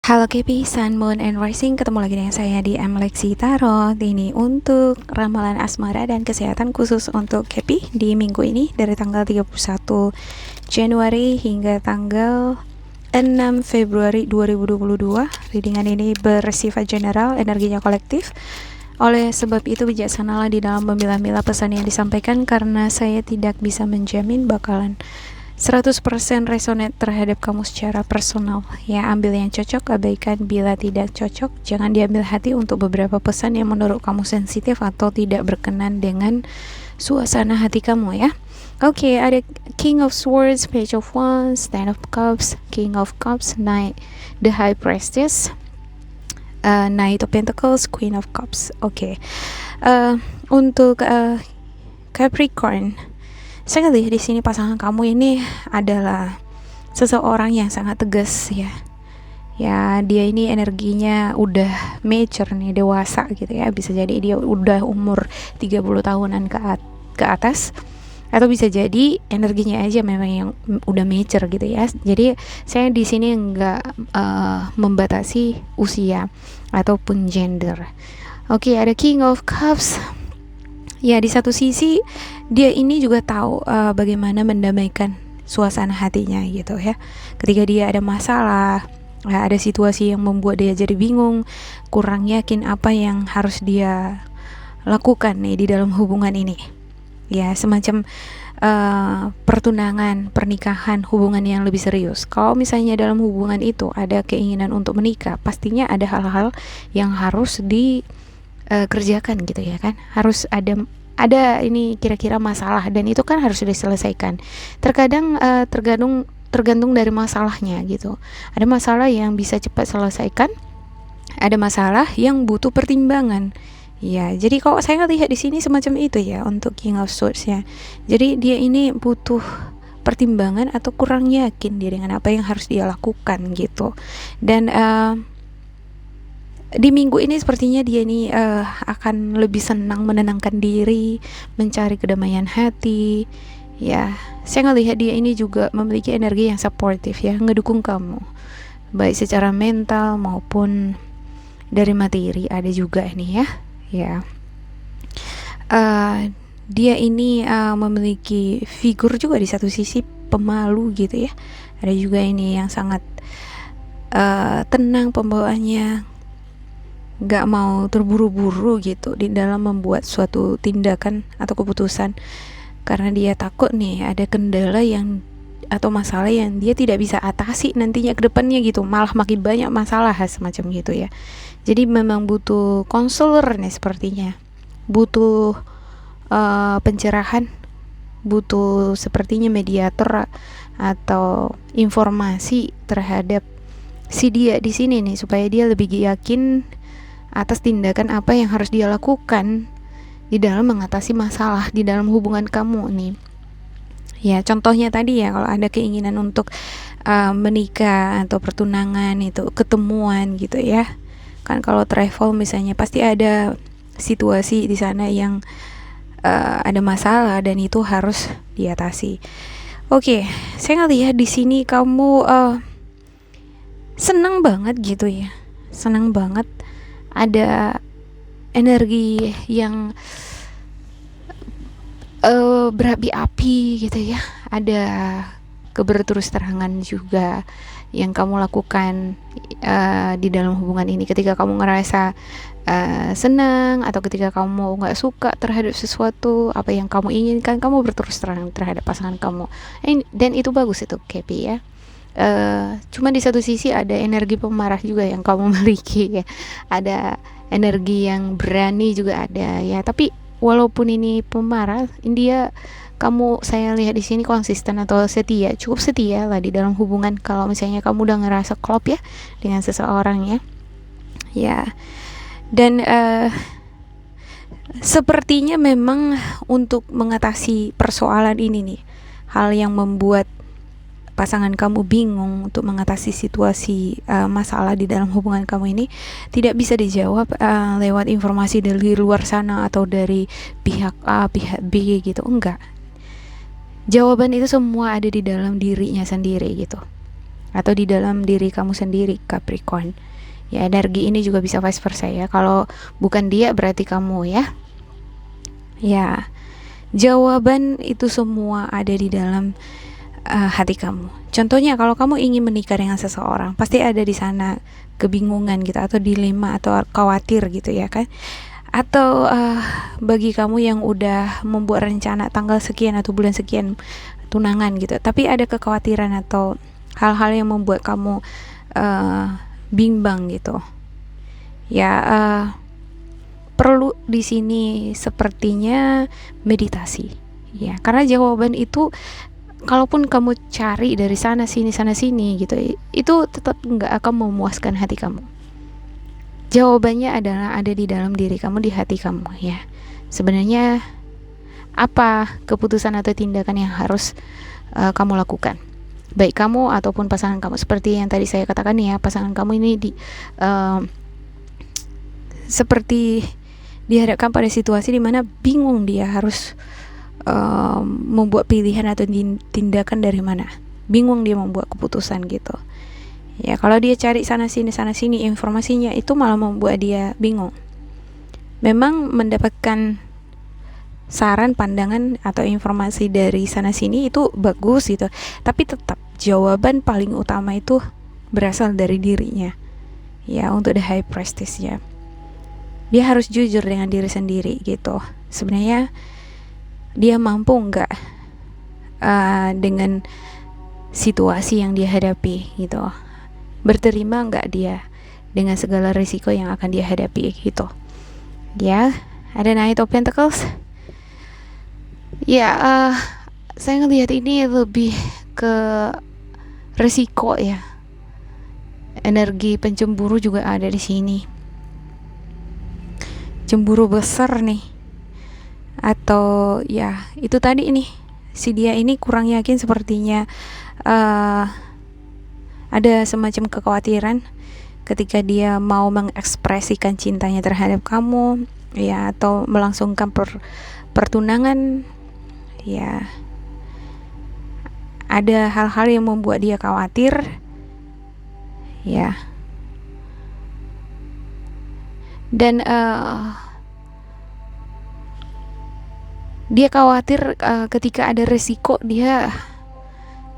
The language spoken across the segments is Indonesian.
Halo KP, Sun, Moon, and Rising. Ketemu lagi dengan saya di Lexi Tarot. Ini untuk ramalan asmara dan kesehatan khusus untuk KP di minggu ini dari tanggal 31 Januari hingga tanggal 6 Februari 2022. Readingan ini bersifat general, energinya kolektif. Oleh sebab itu bijaksanalah di dalam memilah-milah pesan yang disampaikan, karena saya tidak bisa menjamin bakalan 100% resonate terhadap kamu secara personal. Ya, ambil yang cocok, abaikan bila tidak cocok. Jangan diambil hati untuk beberapa pesan yang menurut kamu sensitif atau tidak berkenan dengan suasana hati kamu ya. Oke, ada King of Swords, Page of Wands, Ten of Cups, King of Cups, Knight, The High Priestess, Knight of Pentacles, Queen of Cups. Oke. Untuk Capricorn, saya lihat di sini pasangan kamu ini adalah seseorang yang sangat tegas ya. Ya, dia ini energinya udah mature nih, dewasa gitu ya. Bisa jadi dia udah umur 30 tahunan ke atas, atau bisa jadi energinya aja memang yang udah mature gitu ya. Jadi saya di sini nggak membatasi usia ataupun gender. Oke, ada King of Cups. Ya, di satu sisi dia ini juga tahu bagaimana mendamaikan suasana hatinya gitu ya. Ketika dia ada masalah, ada situasi yang membuat dia jadi bingung, kurang yakin apa yang harus dia lakukan nih di dalam hubungan ini. Ya, semacam pertunangan, pernikahan, hubungan yang lebih serius. Kalau misalnya dalam hubungan itu ada keinginan untuk menikah, pastinya ada hal-hal yang harus dikerjakan gitu ya kan. Harus ada ini kira-kira masalah, dan itu kan harus diselesaikan. Terkadang tergantung dari masalahnya gitu. Ada masalah yang bisa cepat selesaikan, ada masalah yang butuh pertimbangan. Ya, jadi kalau saya lihat di sini semacam itu ya untuk King of Swords ya. Jadi dia ini butuh pertimbangan atau kurang yakin dia dengan apa yang harus dia lakukan gitu. Dan di minggu ini sepertinya dia ini akan lebih senang menenangkan diri, mencari kedamaian hati. Ya, saya ngelihat dia ini juga memiliki energi yang suportif ya, ngedukung kamu, baik secara mental maupun dari materi ada juga ini ya. Ya, dia ini memiliki figur juga di satu sisi pemalu gitu ya. Ada juga ini yang sangat tenang pembawaannya, gak mau terburu-buru gitu di dalam membuat suatu tindakan atau keputusan, karena dia takut nih ada kendala yang atau masalah yang dia tidak bisa atasi nantinya ke depannya gitu, malah makin banyak masalah semacam gitu ya. Jadi memang butuh konselor nih sepertinya, butuh pencerahan, butuh sepertinya mediator atau informasi terhadap si dia di sini nih, supaya dia lebih yakin atas tindakan apa yang harus dia lakukan di dalam mengatasi masalah di dalam hubungan kamu nih. Ya, contohnya tadi ya, kalau ada keinginan untuk menikah atau pertunangan itu ketemuan gitu ya. Kan kalau travel misalnya pasti ada situasi di sana yang ada masalah dan itu harus diatasi. Oke, saya ngelihat di sini kamu senang banget gitu ya. Senang banget, ada energi yang berapi-api gitu ya. Ada keberterus-terangan juga yang kamu lakukan di dalam hubungan ini. Ketika kamu ngerasa senang atau ketika kamu gak suka terhadap sesuatu apa yang kamu inginkan, kamu berterus terang terhadap pasangan kamu, dan itu bagus itu Kepi ya. Cuma di satu sisi ada energi pemarah juga yang kamu miliki ya. Ada energi yang berani juga ada ya. Tapi walaupun ini pemarah, saya lihat di sini konsisten atau setia, cukup setia lah di dalam hubungan. Kalau misalnya kamu udah ngerasa klop ya dengan seseorang ya. Ya. Dan sepertinya memang untuk mengatasi persoalan ini nih, hal yang membuat pasangan kamu bingung untuk mengatasi situasi masalah di dalam hubungan kamu ini tidak bisa dijawab lewat informasi dari luar sana atau dari pihak A, pihak B gitu. Enggak. Jawaban itu semua ada di dalam dirinya sendiri gitu. atau di dalam diri kamu sendiri, Capricorn. Ya, energi ini juga bisa vice versa ya. Kalau bukan dia berarti kamu ya. Ya, jawaban itu semua ada di dalam hati kamu. Contohnya kalau kamu ingin menikah dengan seseorang, pasti ada di sana kebingungan gitu, atau dilema, atau khawatir gitu ya kan. Atau bagi kamu yang udah membuat rencana tanggal sekian atau bulan sekian tunangan gitu, tapi ada kekhawatiran atau hal-hal yang membuat kamu bimbang gitu. Ya, perlu di sini sepertinya meditasi. Ya, karena jawaban itu kalaupun kamu cari dari sana sini gitu, itu tetap nggak akan memuaskan hati kamu. Jawabannya adalah ada di dalam diri kamu, di hati kamu ya. Sebenarnya apa keputusan atau tindakan yang harus kamu lakukan, baik kamu ataupun pasangan kamu. Seperti yang tadi saya katakan ya, pasangan kamu ini seperti dihadapkan pada situasi di mana bingung dia harus membuat pilihan atau tindakan dari mana. Bingung dia membuat keputusan gitu. Ya, kalau dia cari sana sini informasinya, itu malah membuat dia bingung. Memang mendapatkan saran, pandangan atau informasi dari sana sini itu bagus gitu, tapi tetap jawaban paling utama itu berasal dari dirinya. Ya, untuk the high priestess ya. Dia harus jujur dengan diri sendiri gitu. Sebenarnya dia mampu nggak dengan situasi yang dia hadapi gitu. Berterima nggak dia dengan segala risiko yang akan dia hadapi gitu. Ya, ada Knight of Pentacles. Ya, saya ngelihat ini lebih ke risiko ya. Energi pencemburu juga ada di sini. Cemburu besar nih. Atau ya, itu tadi nih, si dia ini kurang yakin sepertinya. Ada semacam kekhawatiran ketika dia mau mengekspresikan cintanya terhadap kamu ya, atau melangsungkan pertunangan ya. Ada hal-hal yang membuat dia khawatir ya. Dan dia khawatir ketika ada resiko dia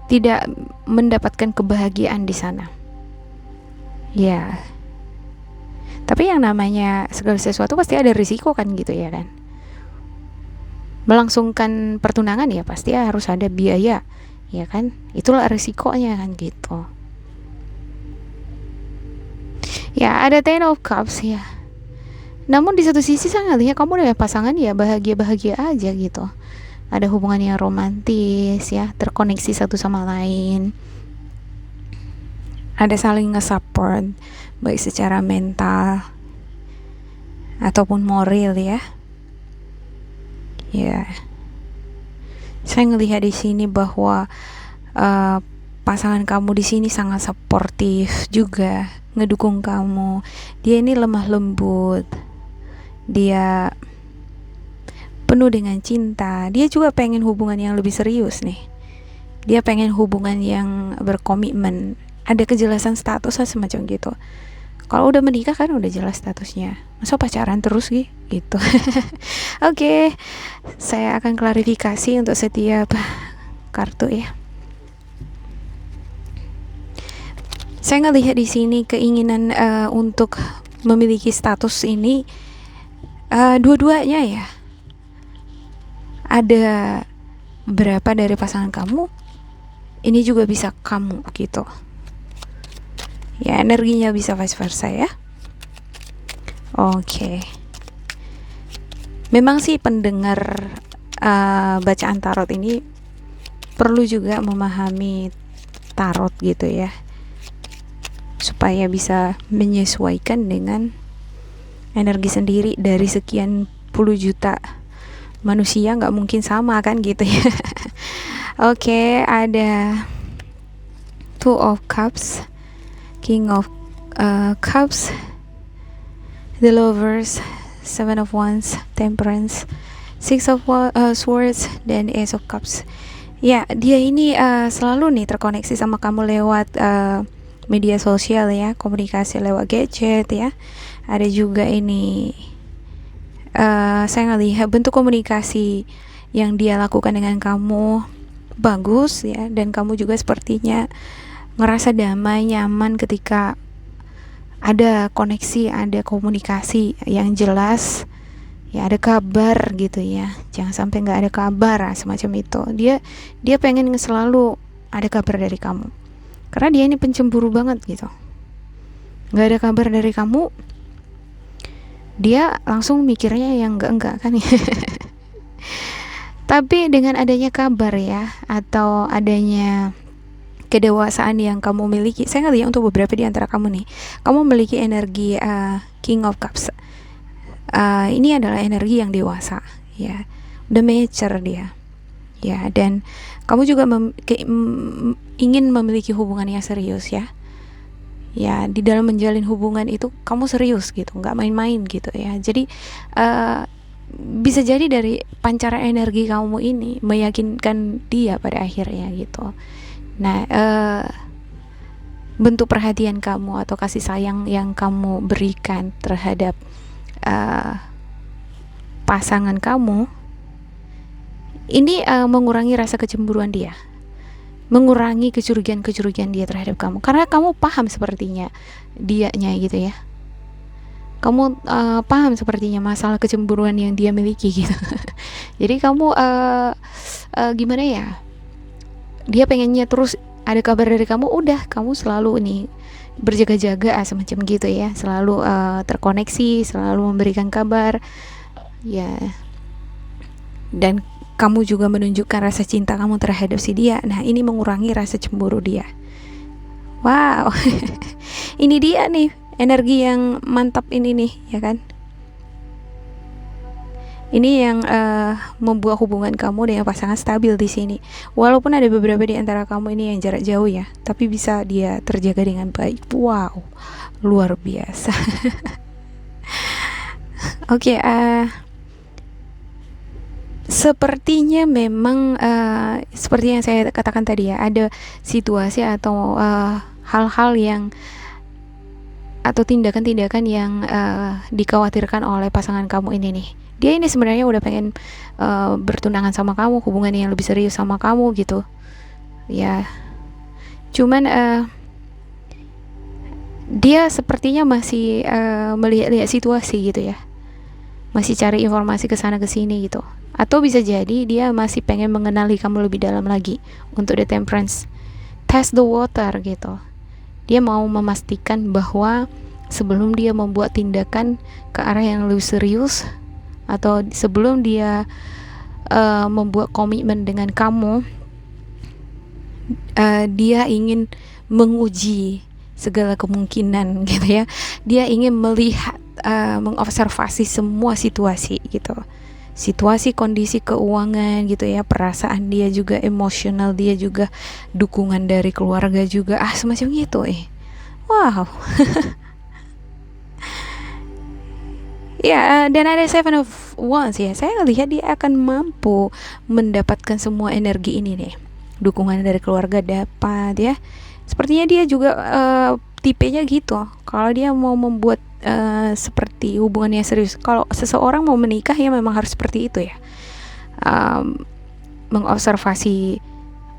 tidak mendapatkan kebahagiaan di sana. Ya. Tapi yang namanya segala sesuatu pasti ada risiko kan gitu ya kan. Melangsungkan pertunangan ya pasti harus ada biaya, ya kan? Itulah risikonya kan gitu. Ya, ada Ten of Cups ya. Namun di satu sisi saya ngelihat kamu dengan pasangan ya bahagia-bahagia aja gitu. Ada hubungan yang romantis ya, terkoneksi satu sama lain. Ada saling nge-support baik secara mental ataupun moral ya. Ya. Saya ngelihat di sini bahwa pasangan kamu di sini sangat suportif juga, ngedukung kamu. Dia ini lemah lembut. Dia penuh dengan cinta. Dia juga pengen hubungan yang lebih serius nih. Dia pengen hubungan yang berkomitmen, ada kejelasan status semacam gitu. Kalau udah menikah kan udah jelas statusnya. Masa pacaran terus gitu. Oke, saya akan klarifikasi untuk setiap kartu ya. Saya ngelihat di sini keinginan untuk memiliki status ini dua-duanya ya. Ada berapa dari pasangan kamu, ini juga bisa kamu gitu. Ya, energinya bisa vice versa ya. Oke. Memang sih pendengar bacaan tarot ini perlu juga memahami tarot gitu ya, supaya bisa menyesuaikan dengan energi sendiri. Dari sekian puluh juta manusia nggak mungkin sama kan gitu ya. Oke, ada Two of Cups, King of Cups, The Lovers, Seven of Wands, Temperance, Six of Swords, dan Ace of Cups. Ya, dia ini selalu nih terkoneksi sama kamu lewat media sosial ya, komunikasi lewat gadget ya. Ada juga ini saya ngelihat bentuk komunikasi yang dia lakukan dengan kamu bagus ya, dan kamu juga sepertinya ngerasa damai, nyaman ketika ada koneksi, ada komunikasi yang jelas ya, ada kabar gitu ya. Jangan sampai nggak ada kabar semacam itu. Dia pengen selalu ada kabar dari kamu, karena dia ini pencemburu banget gitu. Nggak ada kabar dari kamu, dia langsung mikirnya yang enggak kan ya. Tapi dengan adanya kabar ya, atau adanya kedewasaan yang kamu miliki, saya ngelihat untuk beberapa di antara kamu nih, kamu memiliki energi King of Cups. Ini adalah energi yang dewasa ya, udah mature dia ya, dan kamu juga ingin memiliki hubungan yang serius ya. Di dalam menjalin hubungan itu kamu serius gitu, nggak main-main gitu ya. Jadi bisa jadi dari pancaran energi kamu ini meyakinkan dia pada akhirnya gitu. Nah, bentuk perhatian kamu atau kasih sayang yang kamu berikan terhadap pasangan kamu ini mengurangi rasa kecemburuan dia, mengurangi kecurigaan dia terhadap kamu, karena kamu paham sepertinya dianya gitu ya. Kamu paham sepertinya masalah kecemburuan yang dia miliki gitu. Jadi kamu gimana ya, dia pengennya terus ada kabar dari kamu, udah kamu selalu nih berjaga-jaga semacam gitu ya, selalu terkoneksi, selalu memberikan kabar ya, dan kamu juga menunjukkan rasa cinta kamu terhadap si dia. Nah, ini mengurangi rasa cemburu dia. Wow. Ini dia nih energi yang mantap ini nih ya kan. Ini yang membuat hubungan kamu dengan pasangan stabil di sini. Walaupun ada beberapa di antara kamu ini yang jarak jauh ya, tapi bisa dia terjaga dengan baik. Wow, luar biasa. Oke, sepertinya memang seperti yang saya katakan tadi ya, ada situasi atau hal-hal yang atau tindakan-tindakan yang dikhawatirkan oleh pasangan kamu ini nih. Dia ini sebenarnya udah pengen bertunangan sama kamu, hubungan yang lebih serius sama kamu gitu ya. Cuman dia sepertinya masih melihat-lihat situasi gitu ya, masih cari informasi kesana kesini gitu. Atau bisa jadi dia masih pengen mengenali kamu lebih dalam lagi untuk the temperance, test the water gitu. Dia mau memastikan bahwa sebelum dia membuat tindakan ke arah yang lebih serius, atau sebelum dia membuat komitmen dengan kamu, dia ingin menguji segala kemungkinan gitu ya. Dia ingin melihat, mengobservasi semua situasi gitu, situasi, kondisi keuangan gitu ya, perasaan dia juga, emosional dia juga, dukungan dari keluarga juga, semacam gitu. Wow. Ya, dan ada Seven of Wands ya. Saya lihat dia akan mampu mendapatkan semua energi ini nih. Dukungan dari keluarga dapat ya. Sepertinya dia juga tipenya gitu. Kalau dia mau membuat seperti hubungannya serius, kalau seseorang mau menikah ya memang harus seperti itu ya. Mengobservasi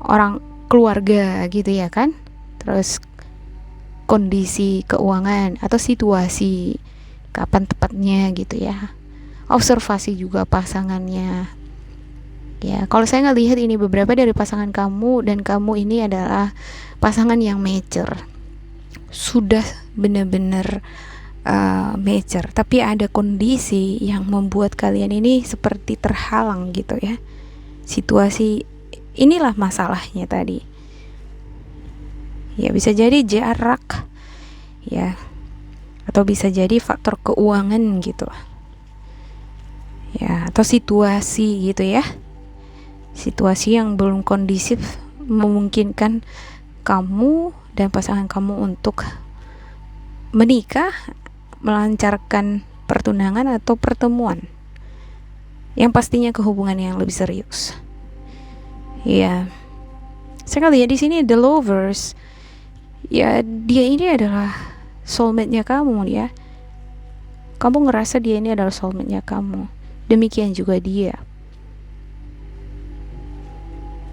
orang keluarga gitu ya kan. Terus kondisi keuangan atau situasi kapan tepatnya gitu ya. Observasi juga pasangannya ya. Kalau saya ngelihat ini beberapa dari pasangan kamu, dan kamu ini adalah pasangan yang mature, sudah benar-benar mature, tapi ada kondisi yang membuat kalian ini seperti terhalang gitu ya. Situasi inilah masalahnya tadi ya. Bisa jadi jarak ya, atau bisa jadi faktor keuangan gitu ya, atau situasi gitu ya, situasi yang belum kondisif memungkinkan kamu dan pasangan kamu untuk menikah, melancarkan pertunangan atau pertemuan yang pastinya ke hubungan yang lebih serius Ya, saya lihat di sini the lovers. Ya, dia ini adalah soulmate-nya kamu ya. Kamu ngerasa dia ini adalah soulmate-nya kamu. Demikian juga dia.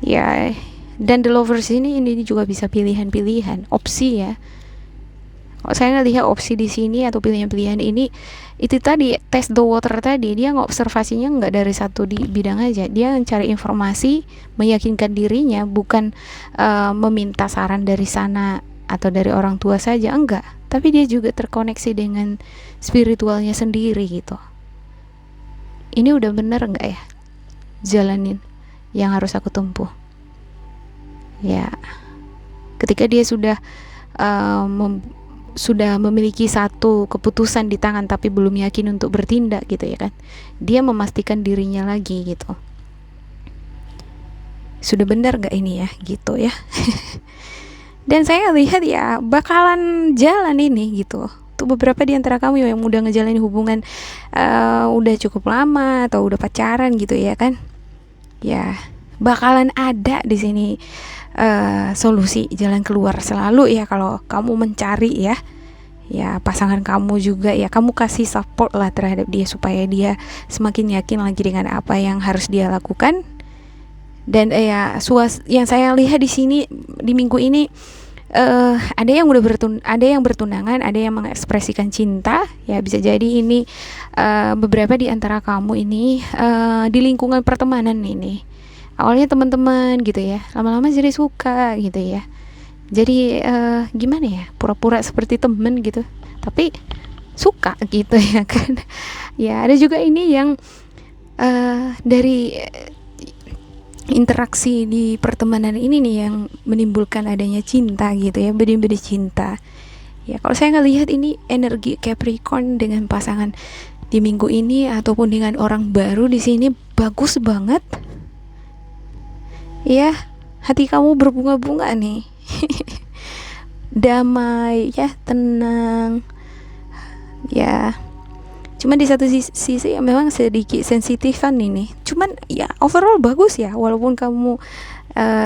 Ya, dan the lovers ini juga bisa pilihan-pilihan, opsi ya. Kalau saya ngelihat opsi di sini atau pilihan-pilihan ini, itu tadi test the water tadi, dia ngobservasinya nggak dari satu di bidang aja, dia mencari informasi, meyakinkan dirinya, bukan meminta saran dari sana atau dari orang tua saja, enggak, tapi dia juga terkoneksi dengan spiritualnya sendiri gitu. Ini udah bener nggak ya jalanin yang harus aku tempuh ya. Ketika dia sudah sudah memiliki satu keputusan di tangan tapi belum yakin untuk bertindak gitu ya kan, dia memastikan dirinya lagi gitu, sudah benar gak ini ya gitu ya. Dan saya lihat ya bakalan jalan ini gitu. Untuk beberapa di antara kamu yang udah ngejalanin hubungan udah cukup lama atau udah pacaran gitu ya kan, ya bakalan ada di sini solusi jalan keluar selalu ya. Kalau kamu mencari ya pasangan kamu juga ya, kamu kasih support lah terhadap dia supaya dia semakin yakin lagi dengan apa yang harus dia lakukan. Dan ya yang saya lihat di sini di minggu ini ada yang udah ada yang bertunangan, ada yang mengekspresikan cinta ya. Bisa jadi ini beberapa di antara kamu ini di lingkungan pertemanan ini, awalnya teman-teman gitu ya, lama-lama jadi suka gitu ya. Jadi gimana ya, pura-pura seperti temen gitu tapi suka gitu ya kan. Ya ada juga ini yang dari interaksi di pertemanan ini nih yang menimbulkan adanya cinta gitu ya, benih-benih cinta ya. Kalau saya ngelihat ini energi Capricorn dengan pasangan di minggu ini ataupun dengan orang baru di sini bagus banget ya. Hati kamu berbunga-bunga nih. Damai ya, tenang ya. Cuma di satu sisi ya memang sedikit sensitifan ini, cuman ya overall bagus ya walaupun kamu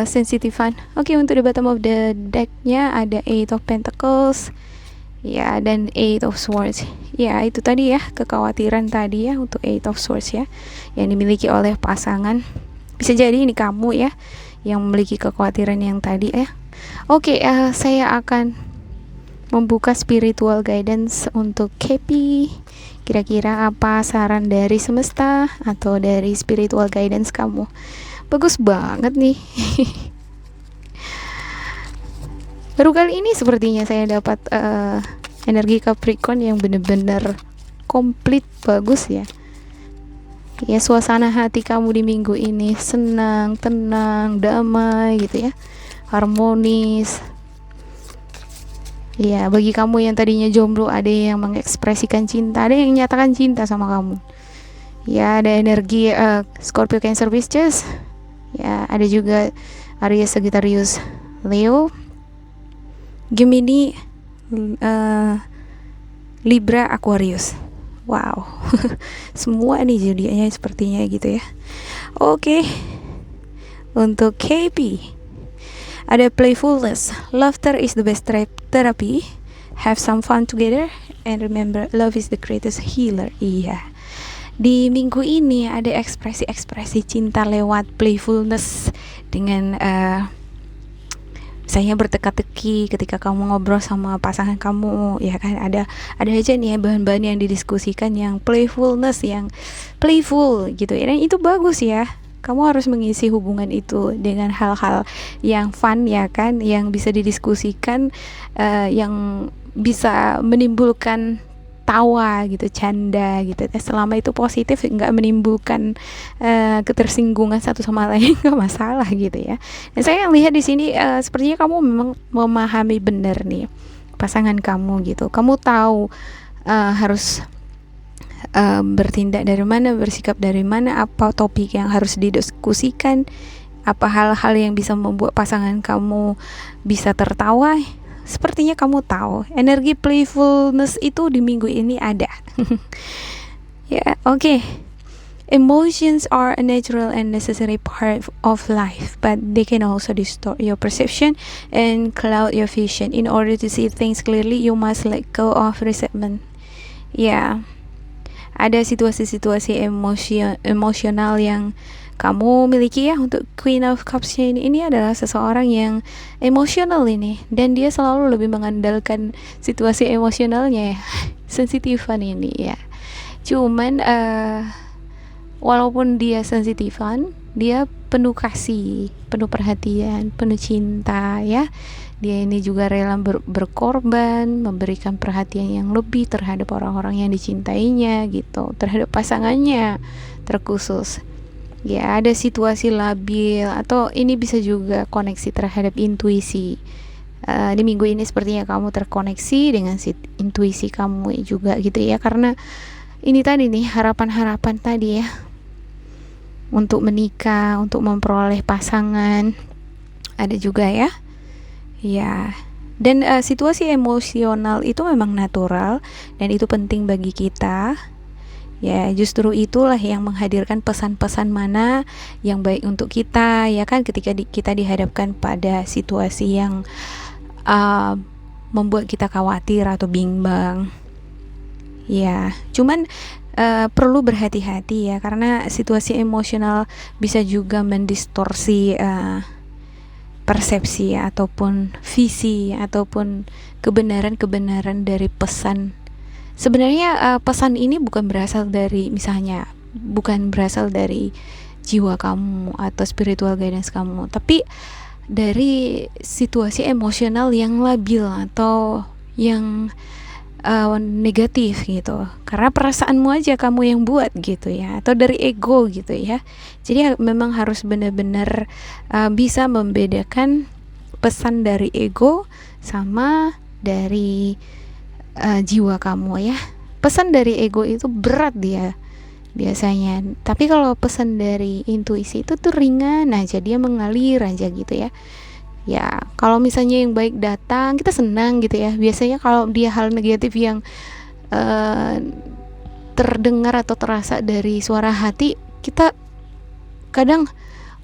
sensitifan. Oke, untuk the bottom of the decknya ada Eight of Pentacles ya dan Eight of Swords ya. Itu tadi ya kekhawatiran tadi ya untuk Eight of Swords ya yang dimiliki oleh pasangan. Bisa jadi ini kamu ya yang memiliki kekhawatiran yang tadi ya. Oke, saya akan membuka spiritual guidance untuk Kepi. Kira-kira apa saran dari semesta atau dari spiritual guidance kamu? Bagus banget nih. Baru kali ini sepertinya saya dapat energi Capricorn yang benar-benar komplit, bagus ya. Ya, suasana hati kamu di minggu ini senang, tenang, damai gitu ya, harmonis. Ya, bagi kamu yang tadinya jomblo, ada yang mengekspresikan cinta, ada yang menyatakan cinta sama kamu. Ya, ada energi Scorpio, Cancer, Pisces. Ya, ada juga Aries, Sagittarius, Leo, Gemini, Libra, Aquarius. Wow. Semua nih zodiaknya sepertinya gitu ya. Oke. Untuk KP ada playfulness, laughter is the best therapy, have some fun together, and remember love is the greatest healer. Iya, di minggu ini ada ekspresi-ekspresi cinta lewat playfulness dengan misalnya berteka-teki ketika kamu ngobrol sama pasangan kamu ya kan. Ada aja nih ya bahan-bahan yang didiskusikan yang playfulness, yang playful gitu ya, dan itu bagus ya. Kamu harus mengisi hubungan itu dengan hal-hal yang fun ya kan, yang bisa didiskusikan, yang bisa menimbulkan tawa gitu, canda gitu. Selama itu positif, nggak menimbulkan ketersinggungan satu sama lain, nggak masalah gitu ya. Dan saya lihat di sini sepertinya kamu memang memahami benar nih pasangan kamu gitu. Kamu tahu harus bertindak dari mana, bersikap dari mana, apa topik yang harus didiskusikan, apa hal-hal yang bisa membuat pasangan kamu bisa tertawa. Sepertinya kamu tahu energi playfulness itu di minggu ini ada. Ya, oke. Emotions are a natural and necessary part of life, but they can also distort your perception and cloud your vision. In order to see things clearly, you must let go of resentment. Ya, ada situasi-situasi emosional yang kamu miliki ya. Untuk Queen of Cups ini adalah seseorang yang emosional ini, dan dia selalu lebih mengandalkan situasi emosionalnya ya. Sensitifan ini ya. Cuman walaupun dia sensitifan, dia penuh kasih, penuh perhatian, penuh cinta ya. Dia ini juga rela berkorban, memberikan perhatian yang lebih terhadap orang-orang yang dicintainya gitu, terhadap pasangannya terkhusus. Ya, ada situasi labil, atau ini bisa juga koneksi terhadap intuisi. Di minggu ini sepertinya kamu terkoneksi dengan intuisi kamu juga gitu ya, karena ini tadi nih, harapan-harapan tadi ya, untuk menikah, untuk memperoleh pasangan, ada juga ya. Ya, dan situasi emosional itu memang natural dan itu penting bagi kita. Ya, justru itulah yang menghadirkan pesan-pesan mana yang baik untuk kita ya kan, ketika kita dihadapkan pada situasi yang membuat kita khawatir atau bimbang. Ya, cuman perlu berhati-hati ya, karena situasi emosional bisa juga mendistorsi persepsi ataupun visi ataupun kebenaran dari pesan. Sebenarnya pesan ini bukan berasal dari jiwa kamu atau spiritual guidance kamu, tapi dari situasi emosional yang labil atau yang negatif gitu, karena perasaanmu aja kamu yang buat gitu ya, atau dari ego gitu ya. Jadi memang harus benar-benar bisa membedakan pesan dari ego sama dari jiwa kamu ya. Pesan dari ego itu berat dia biasanya, tapi kalau pesan dari intuisi itu tuh ringan aja, dia mengalir aja gitu ya. Ya, kalau misalnya yang baik datang, kita senang gitu ya. Biasanya kalau dia hal negatif yang terdengar atau terasa dari suara hati, kita kadang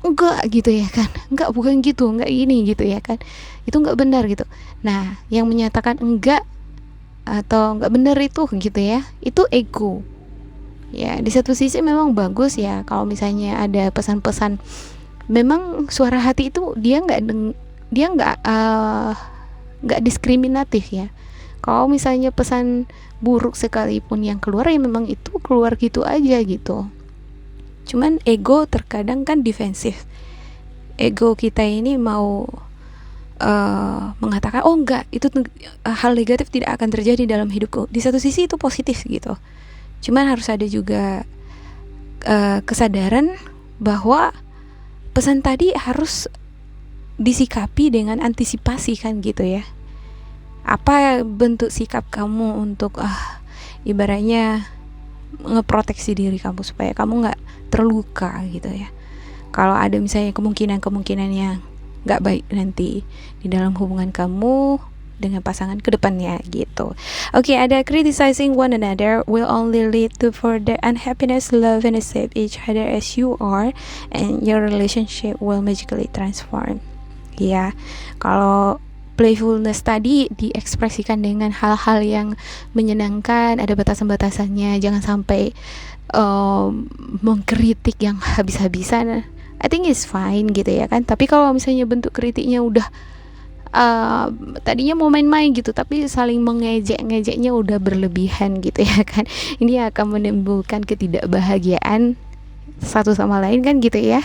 enggak gitu ya kan, enggak, bukan gitu, enggak ini gitu ya kan, itu enggak benar gitu. Nah, yang menyatakan enggak atau enggak benar itu gitu ya, itu ego ya. Di satu sisi memang bagus ya kalau misalnya ada pesan-pesan, memang suara hati itu dia nggak diskriminatif ya. Kalau misalnya pesan buruk sekalipun yang keluar, ya memang itu keluar gitu aja gitu. Cuman ego terkadang kan defensif. Ego kita ini mau mengatakan, oh enggak, itu hal negatif tidak akan terjadi dalam hidupku. Di satu sisi itu positif gitu. Cuman harus ada juga kesadaran bahwa pesan tadi harus disikapi dengan antisipasi kan gitu ya. Apa bentuk sikap kamu untuk ibaratnya ngeproteksi diri kamu supaya kamu nggak terluka gitu ya. Kalau ada misalnya kemungkinan yang nggak baik nanti di dalam hubungan kamu dengan pasangan ke depannya gitu. Oke, ada criticizing one another will only lead to further unhappiness. Love and accept each other as you are, and your relationship will magically transform. Ya, kalau playfulness tadi diekspresikan dengan hal-hal yang menyenangkan, ada batasan-batasannya, jangan sampai mengkritik yang habis-habisan. I think it's fine gitu ya kan. Tapi kalau misalnya bentuk kritiknya udah tadinya mau main-main gitu, tapi saling mengejek-ngejeknya udah berlebihan gitu ya kan, ini akan menimbulkan ketidakbahagiaan satu sama lain kan gitu ya.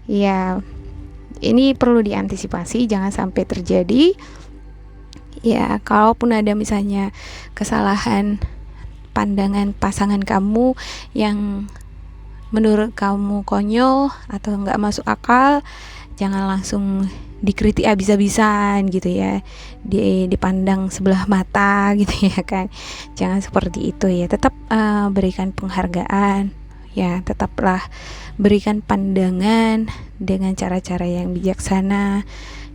Ya, ini perlu diantisipasi, jangan sampai terjadi. Ya, kalaupun ada misalnya kesalahan pandangan pasangan kamu yang menurut kamu konyol atau nggak masuk akal, jangan langsung dikritik habis-habisan gitu ya, dipandang sebelah mata gitu ya kan. Jangan seperti itu ya. Tetap berikan penghargaan ya, tetaplah berikan pandangan dengan cara-cara yang bijaksana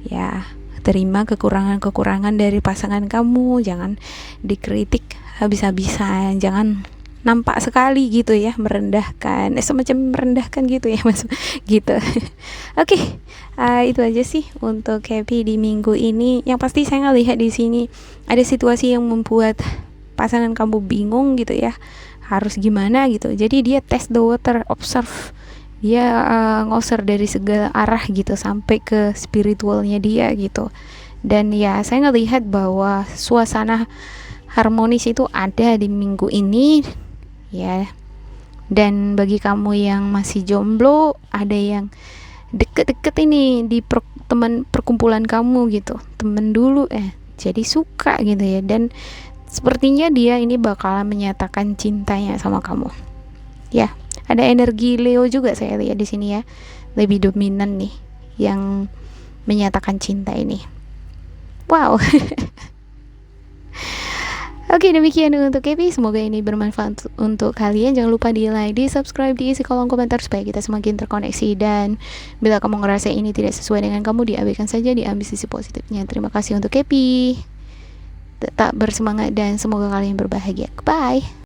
ya. Terima kekurangan-kekurangan dari pasangan kamu, jangan dikritik habis-habisan, jangan nampak sekali gitu ya, merendahkan, semacam merendahkan gitu ya mas, gitu. Oke, itu aja sih untuk Happy di minggu ini. Yang pasti saya ngelihat di sini ada situasi yang membuat pasangan kamu bingung gitu ya, harus gimana gitu. Jadi dia test the water, observe, dia ngoser dari segala arah gitu sampai ke spiritualnya dia gitu. Dan ya saya ngelihat bahwa suasana harmonis itu ada di minggu ini ya. Dan bagi kamu yang masih jomblo, ada yang deket-deket ini di teman perkumpulan kamu gitu, temen dulu jadi suka gitu ya. Dan sepertinya dia ini bakalan menyatakan cintanya sama kamu ya. Ada energi Leo juga saya lihat di sini ya, lebih dominan nih yang menyatakan cinta ini. Wow. Oke, demikian untuk Kepi. Semoga ini bermanfaat untuk kalian. Jangan lupa di like, di subscribe, diisi kolom komentar supaya kita semakin terkoneksi. Dan bila kamu ngerasa ini tidak sesuai dengan kamu, diabaikan saja, diambil sisi positifnya. Terima kasih untuk Kepi. Tetap bersemangat dan semoga kalian berbahagia. Bye.